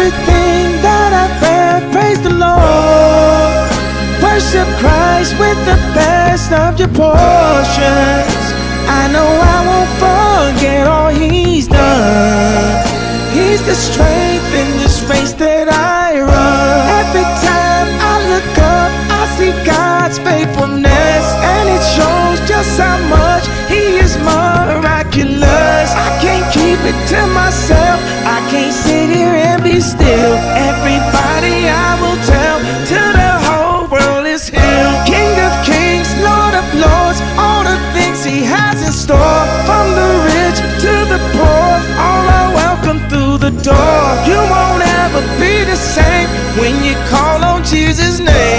everything that I've had, praise the Lord. Worship Christ with the best of your portions. I know I won't forget all He's done. He's the strength in this race that I run. Every time I look up, I see God's faithfulness, and it shows just how much He is miraculous. I can't keep it to myself, I can't sit here and be still. Everybody I will tell, till the whole world is healed. King of kings, Lord of lords, all the things He has in store. From the rich to the poor, all are welcome through the door. You won't ever be the same when you call on Jesus' name.